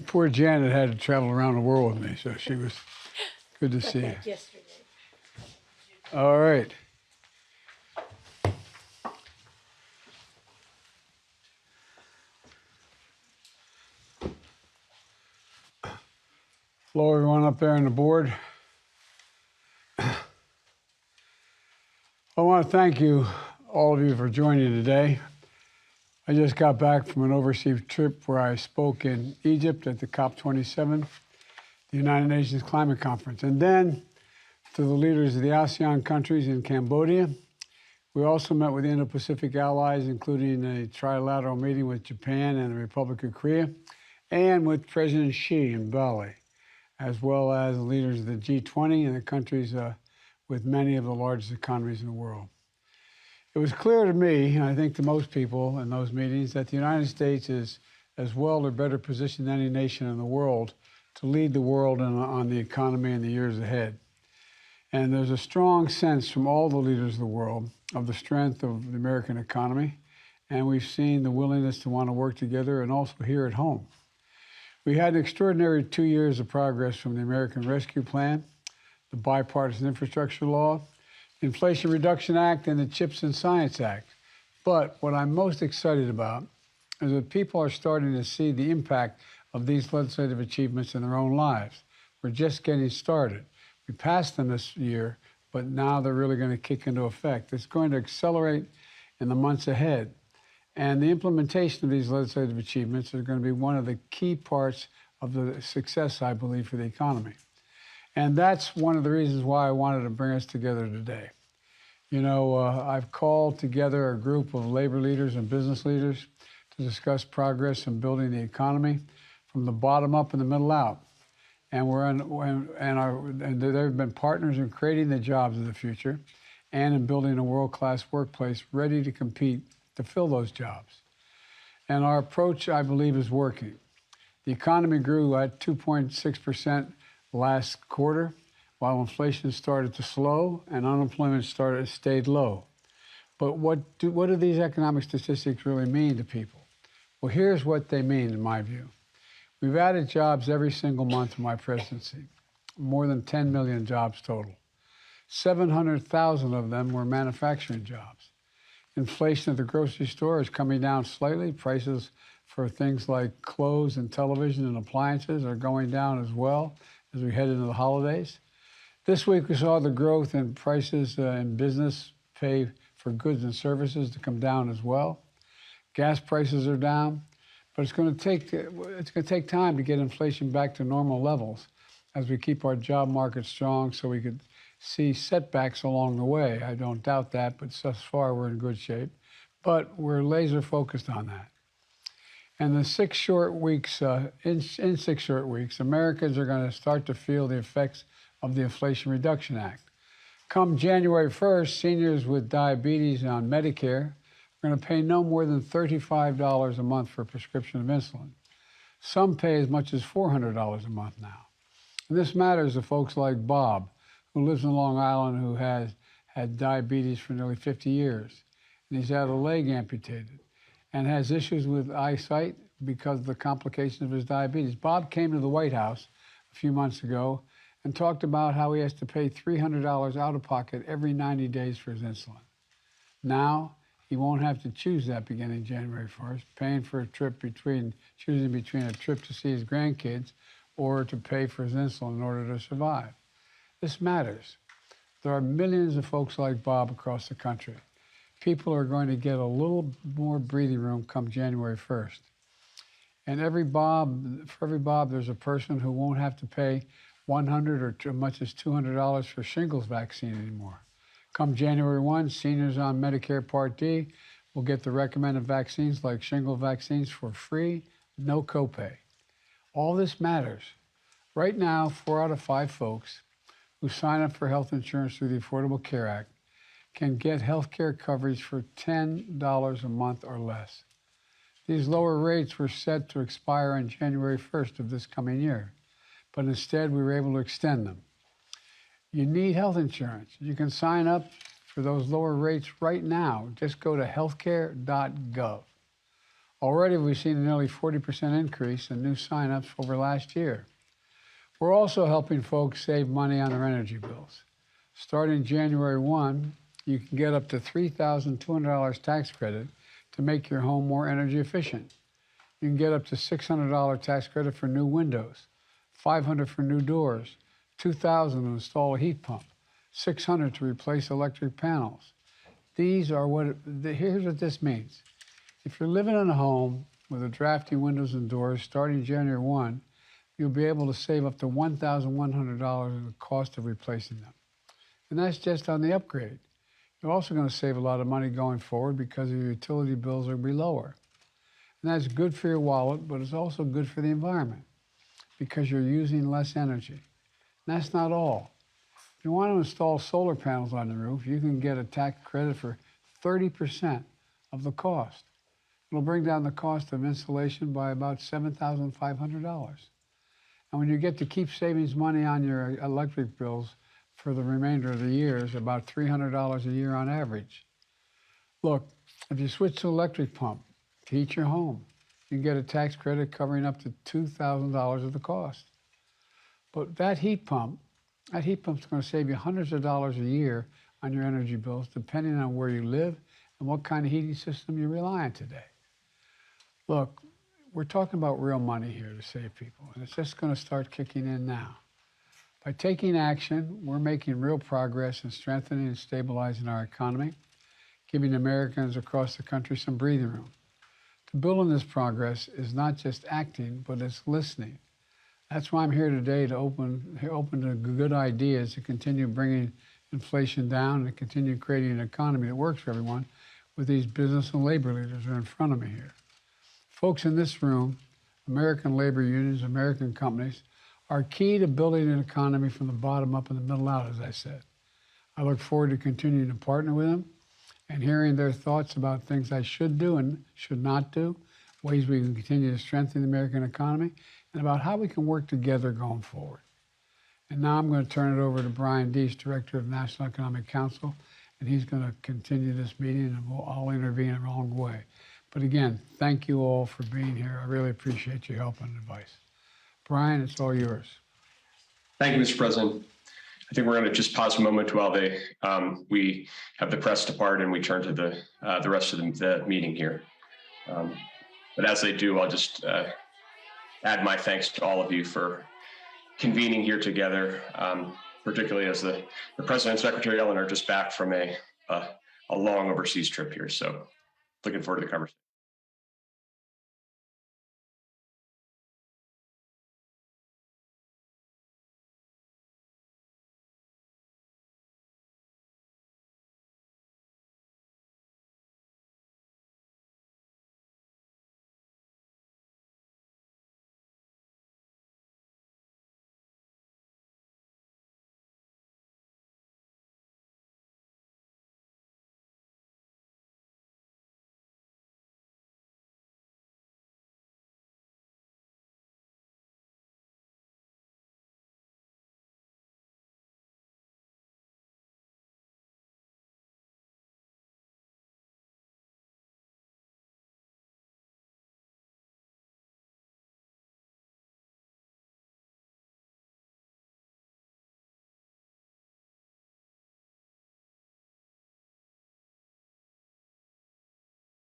Poor Janet had to travel around the world with me, so she was good to see you. Yesterday. All right. Hello, everyone up there on the board. I want to thank you, all of you, for joining today. I just got back from an overseas trip where I spoke in Egypt at the COP27, the United Nations Climate Conference, and then to the leaders of the ASEAN countries in Cambodia. We also met with Indo-Pacific allies, including a trilateral meeting with Japan and the Republic of Korea, and with President Xi in Bali, as well as the leaders of the G20 and the countries with many of the largest economies in the world. It was clear to me, and I think to most people in those meetings, that the United States is as well or better positioned than any nation in the world to lead the world on the economy in the years ahead. And there's a strong sense from all the leaders of the world of the strength of the American economy, and we've seen the willingness to want to work together and also here at home. We had an extraordinary 2 years of progress from the American Rescue Plan, the Bipartisan Infrastructure Law, the Inflation Reduction Act, and the CHIPS and Science Act. But what I'm most excited about is that people are starting to see the impact of these legislative achievements in their own lives. We're just getting started. We passed them this year, but now they're really going to kick into effect. It's going to accelerate in the months ahead. And the implementation of these legislative achievements is going to be one of the key parts of the success, I believe, for the economy. And that's one of the reasons why I wanted to bring us together today. You know, I've called together a group of labor leaders and business leaders to discuss progress in building the economy from the bottom up and the middle out. And they've been partners in creating the jobs of the future and in building a world-class workplace ready to compete to fill those jobs. And our approach, I believe, is working. The economy grew at 2.6% last quarter, while inflation started to slow and unemployment stayed low. But what do these economic statistics really mean to people? Well, here's what they mean, in my view. We've added jobs every single month of my presidency, more than 10 million jobs total. 700,000 of them were manufacturing jobs. Inflation at the grocery store is coming down slightly. Prices for things like clothes and television and appliances are going down as well as we head into the holidays. This week we saw the growth in prices in business pay for goods and services to come down as well. Gas prices are down. But it's going to take time to get inflation back to normal levels as we keep our job market strong so we could see setbacks along the way. I don't doubt that, but thus far we're in good shape. But we're laser focused on that. And in 6 short weeks, Americans are going to start to feel the effects of the Inflation Reduction Act. Come January 1st, seniors with diabetes on Medicare are going to pay no more than $35 a month for a prescription of insulin. Some pay as much as $400 a month now. And this matters to folks like Bob, who lives in Long Island, who has had diabetes for nearly 50 years. And he's had a leg amputated and has issues with eyesight because of the complications of his diabetes. Bob came to the White House a few months ago and talked about how he has to pay $300 out of pocket every 90 days for his insulin. Now, he won't have to choose that beginning January 1st, paying for a trip choosing between a trip to see his grandkids or to pay for his insulin in order to survive. This matters. There are millions of folks like Bob across the country. People are going to get a little more breathing room come January 1st. And for every Bob, there's a person who won't have to pay $100 or as much as $200 for shingles vaccine anymore. Come January 1, seniors on Medicare Part D will get the recommended vaccines like shingle vaccines for free, no copay. All this matters. Right now, 4 out of 5 folks who sign up for health insurance through the Affordable Care Act can get health care coverage for $10 a month or less. These lower rates were set to expire on January 1st of this coming year, but instead we were able to extend them. You need health insurance. You can sign up for those lower rates right now. Just go to healthcare.gov. Already we've seen a nearly 40% increase in new signups over last year. We're also helping folks save money on their energy bills. Starting January 1, you can get up to $3,200 tax credit to make your home more energy efficient. You can get up to $600 tax credit for new windows, $500 for new doors, $2,000 to install a heat pump, $600 to replace electric panels. Here's what this means. If you're living in a home with a drafty windows and doors, starting January 1, you'll be able to save up to $1,100 in the cost of replacing them. And that's just on the upgrade. You're also going to save a lot of money going forward because your utility bills will be lower. And that's good for your wallet, but it's also good for the environment because you're using less energy. And that's not all. If you want to install solar panels on the roof, you can get a tax credit for 30% of the cost. It'll bring down the cost of installation by about $7,500. And when you get to keep savings money on your electric bills for the remainder of the year, it's about $300 a year on average. Look, if you switch to electric pump to heat your home, you can get a tax credit covering up to $2,000 of the cost. But that heat pump's going to save you hundreds of dollars a year on your energy bills, depending on where you live and what kind of heating system you rely on today. Look, we're talking about real money here to save people, and it's just going to start kicking in now. By taking action, we're making real progress in strengthening and stabilizing our economy, giving Americans across the country some breathing room. To build on this progress is not just acting, but it's listening. That's why I'm here today to open to good ideas to continue bringing inflation down and continue creating an economy that works for everyone with these business and labor leaders who are in front of me here. Folks in this room, American labor unions, American companies, are key to building an economy from the bottom up and the middle out, as I said. I look forward to continuing to partner with them and hearing their thoughts about things I should do and should not do, ways we can continue to strengthen the American economy, and about how we can work together going forward. And now I'm going to turn it over to Brian Deese, Director of National Economic Council, and he's going to continue this meeting, and I'll intervene along the way. But again, thank you all for being here. I really appreciate your help and advice. Brian, it's all yours. Thank you, Mr. President. I think we're going to just pause a moment while we have the press depart and we turn to the rest of the meeting here. But as they do, I'll just add my thanks to all of you for convening here together, particularly as the President and Secretary Ellen are just back from a long overseas trip here. So looking forward to the conversation.